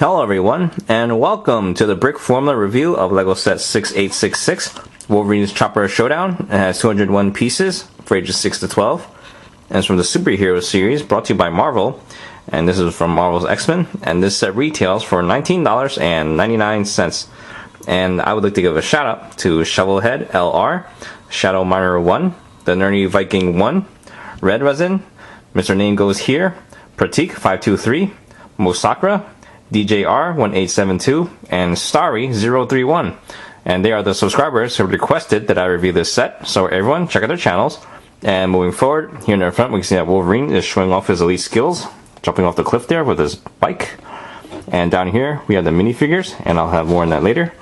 Hello everyone, and welcome to the Brickformula review of LEGO Set 6866, Wolverine's Chopper Showdown. It has 201 pieces for ages 6 to 12, and it's from the Superhero series, brought to you by Marvel, and this is from Marvel's X-Men, and this set retails for $19.99. And I would like to give a shout out to Shovelhead LR, Shadow Miner 1, the Nerdy Viking 1, Red Resin, Mr. Name Goes Here, Pratik 523, Mosakra, DJR1872, and Starry031. And they are the subscribers who requested that I review this set, so everyone, check out their channels. And moving forward, here in the front, we can see that Wolverine is showing off his elite skills, jumping off the cliff there with his bike. And down here, we have the minifigures, and I'll have more on that later.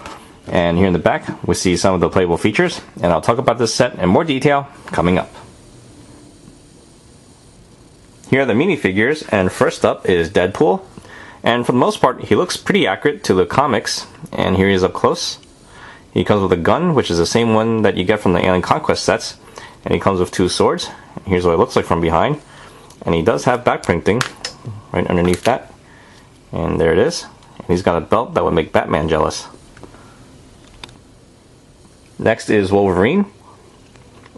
And here in the back, we see some of the playable features, and I'll talk about this set in more detail coming up. Here are the minifigures, and first up is Deadpool. And for the most part, he looks pretty accurate to the comics, and here he is up close. He comes with a gun, which is the same one that you get from the Alien Conquest sets, and he comes with two swords. Here's what it looks like from behind, and he does have back printing right underneath that, and there it is. And he's got a belt that would make Batman jealous. Next is Wolverine,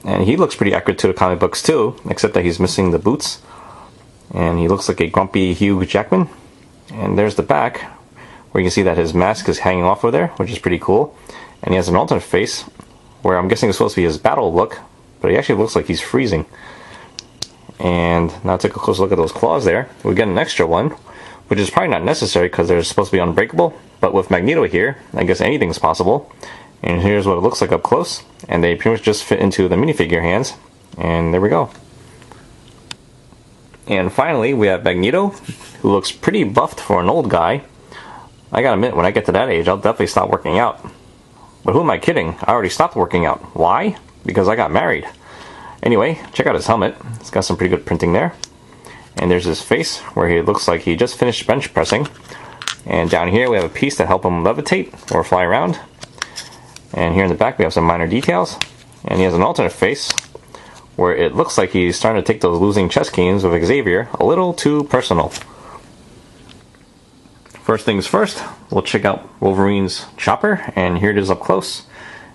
and he looks pretty accurate to the comic books too, except that he's missing the boots, and he looks like a grumpy Hugh Jackman. And there's the back, where you can see that his mask is hanging off over there, which is pretty cool. And he has an alternate face, where I'm guessing it's supposed to be his battle look, but he actually looks like he's freezing. And now take a closer look at those claws there. We get an extra one, which is probably not necessary because they're supposed to be unbreakable. But with Magneto here, I guess anything's possible. And here's what it looks like up close. And they pretty much just fit into the minifigure hands. And there we go. And finally, we have Magneto, who looks pretty buffed for an old guy. I gotta admit, when I get to that age, I'll definitely stop working out. But who am I kidding? I already stopped working out. Why? Because I got married. Anyway, check out his helmet. It's got some pretty good printing there. And there's his face, where he looks like he just finished bench pressing. And down here, we have a piece to help him levitate or fly around. And here in the back, we have some minor details. And he has an alternate face, where it looks like he's starting to take those losing chess games with Xavier a little too personal. First things first, we'll check out Wolverine's chopper, and here it is up close.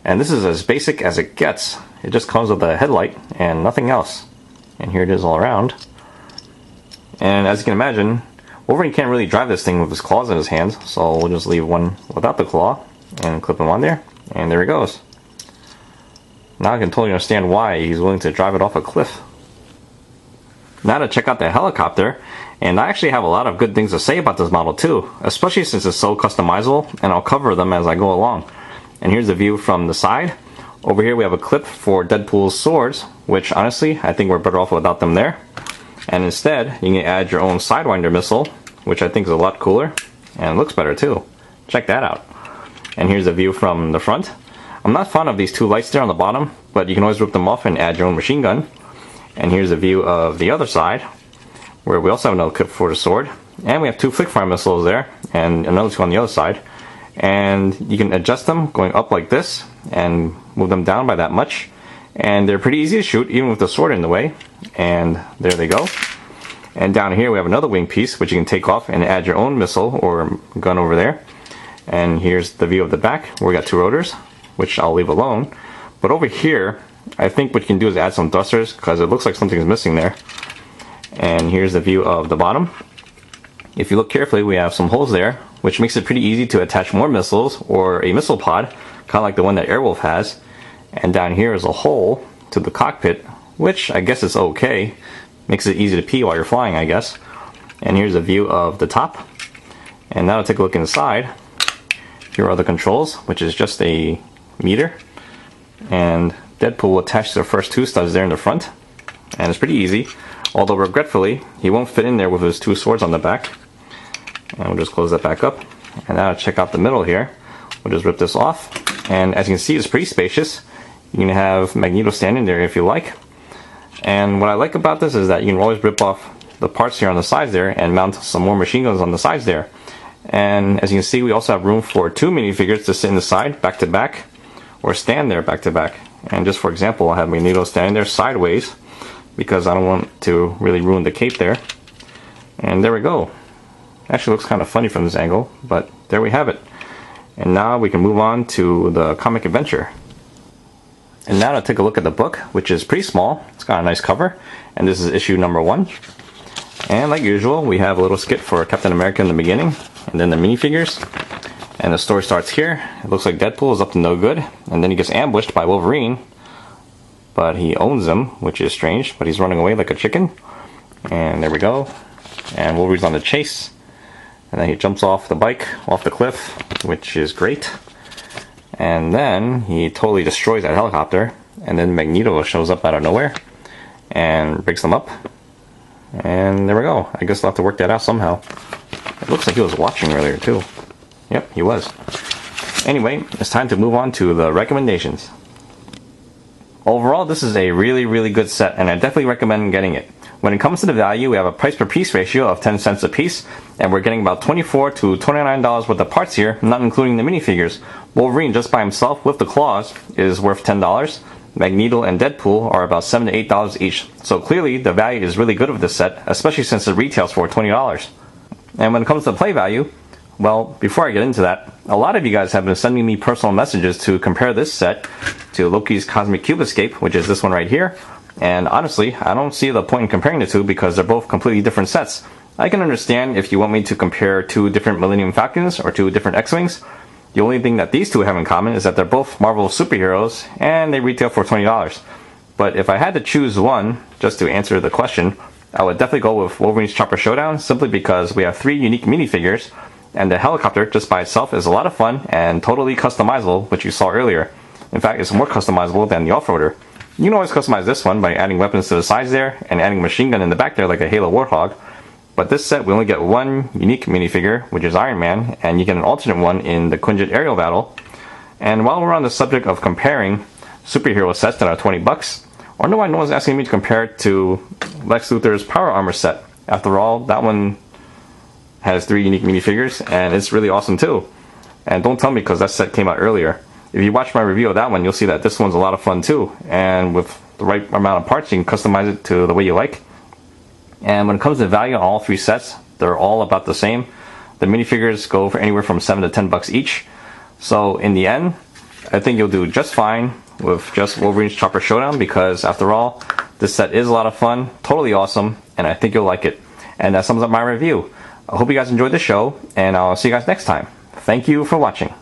And this is as basic as it gets. It just comes with a headlight and nothing else. And here it is all around. And as you can imagine, Wolverine can't really drive this thing with his claws in his hands, so we'll just leave one without the claw and clip him on there, and there he goes. Now I can totally understand why he's willing to drive it off a cliff. Now to check out the helicopter, and I actually have a lot of good things to say about this model too, especially since it's so customizable, and I'll cover them as I go along. And here's the view from the side. Over here we have a clip for Deadpool's swords, which honestly I think we're better off without them there. And instead you can add your own Sidewinder missile, which I think is a lot cooler, and it looks better too. Check that out. And here's the view from the front. I'm not fond of these two lights there on the bottom, but you can always rip them off and add your own machine gun. And here's a view of the other side, where we also have another clip for the sword. And we have two flick-fire missiles there, and another two on the other side. And you can adjust them going up like this, and move them down by that much. And they're pretty easy to shoot, even with the sword in the way. And there they go. And down here we have another wing piece, which you can take off and add your own missile or gun over there. And here's the view of the back, where we got two rotors, which I'll leave alone. But over here, I think what you can do is add some thrusters, because it looks like something's missing there. And here's the view of the bottom. If you look carefully, we have some holes there, which makes it pretty easy to attach more missiles or a missile pod, kind of like the one that Airwolf has. And down here is a hole to the cockpit, which I guess is okay. Makes it easy to pee while you're flying, I guess. And here's a view of the top. And now to take a look inside. Here are the controls, which is just a meter, and Deadpool will attach the first two studs there in the front, and it's pretty easy, although regretfully he won't fit in there with his two swords on the back. And we'll just close that back up. And now check out the middle here. We'll just rip this off, and as you can see, it's pretty spacious. You can have Magneto standing there if you like. And what I like about this is that you can always rip off the parts here on the sides there and mount some more machine guns on the sides there. And as you can see, we also have room for two minifigures to sit in the side, back to back, or stand there back to back. And just for example, I'll have Magneto standing there sideways, because I don't want to really ruin the cape there. And there we go. Actually looks kind of funny from this angle, but there we have it. And now we can move on to the comic adventure. And now to take a look at the book, which is pretty small. It's got a nice cover, and this is issue number 1. And like usual, we have a little skit for Captain America in the beginning, and then the minifigures. And the story starts here. It looks like Deadpool is up to no good, and then he gets ambushed by Wolverine. But he owns him, which is strange, but he's running away like a chicken. And there we go. And Wolverine's on the chase. And then he jumps off the bike, off the cliff, which is great. And then he totally destroys that helicopter. And then Magneto shows up out of nowhere and breaks them up. And there we go. I guess they'll have to work that out somehow. It looks like he was watching earlier too. Yep, he was. Anyway, it's time to move on to the recommendations. Overall, this is a really good set, and I definitely recommend getting it. When it comes to the value, we have a price per piece ratio of 10 cents a piece, and we're getting about $24 to $29 worth of parts here, not including the minifigures. Wolverine just by himself with the claws is worth $10. Magneto and Deadpool are about $7 to $8 each. So clearly, the value is really good of this set, especially since it retails for $20. And when it comes to play value, well, before I get into that, a lot of you guys have been sending me personal messages to compare this set to Loki's Cosmic Cube Escape, which is this one right here. And honestly, I don't see the point in comparing the two because they're both completely different sets. I can understand if you want me to compare two different Millennium Falcons or two different X-Wings. The only thing that these two have in common is that they're both Marvel superheroes and they retail for $20. But if I had to choose one, just to answer the question, I would definitely go with Wolverine's Chopper Showdown, simply because we have 3 unique minifigures, and the helicopter just by itself is a lot of fun and totally customizable, which you saw earlier. In fact, it's more customizable than the off-roader. You can always customize this one by adding weapons to the sides there and adding a machine gun in the back there like a Halo Warthog. But this set, we only get one unique minifigure, which is Iron Man, and you get an alternate one in the Quinjet aerial battle. And while we're on the subject of comparing superhero sets that are $20, I wonder why no one's asking me to compare it to Lex Luthor's Power Armor set. After all, that one has 3 unique minifigures, and it's really awesome too. And don't tell me because that set came out earlier. If you watch my review of that one, you'll see that this one's a lot of fun too. And with the right amount of parts, you can customize it to the way you like. And when it comes to value on all 3 sets, they're all about the same. The minifigures go for anywhere from $7 to $10 each. So in the end, I think you'll do just fine with just Wolverine's Chopper Showdown, because after all, this set is a lot of fun, totally awesome, and I think you'll like it. And that sums up my review. I hope you guys enjoyed the show, and I'll see you guys next time. Thank you for watching.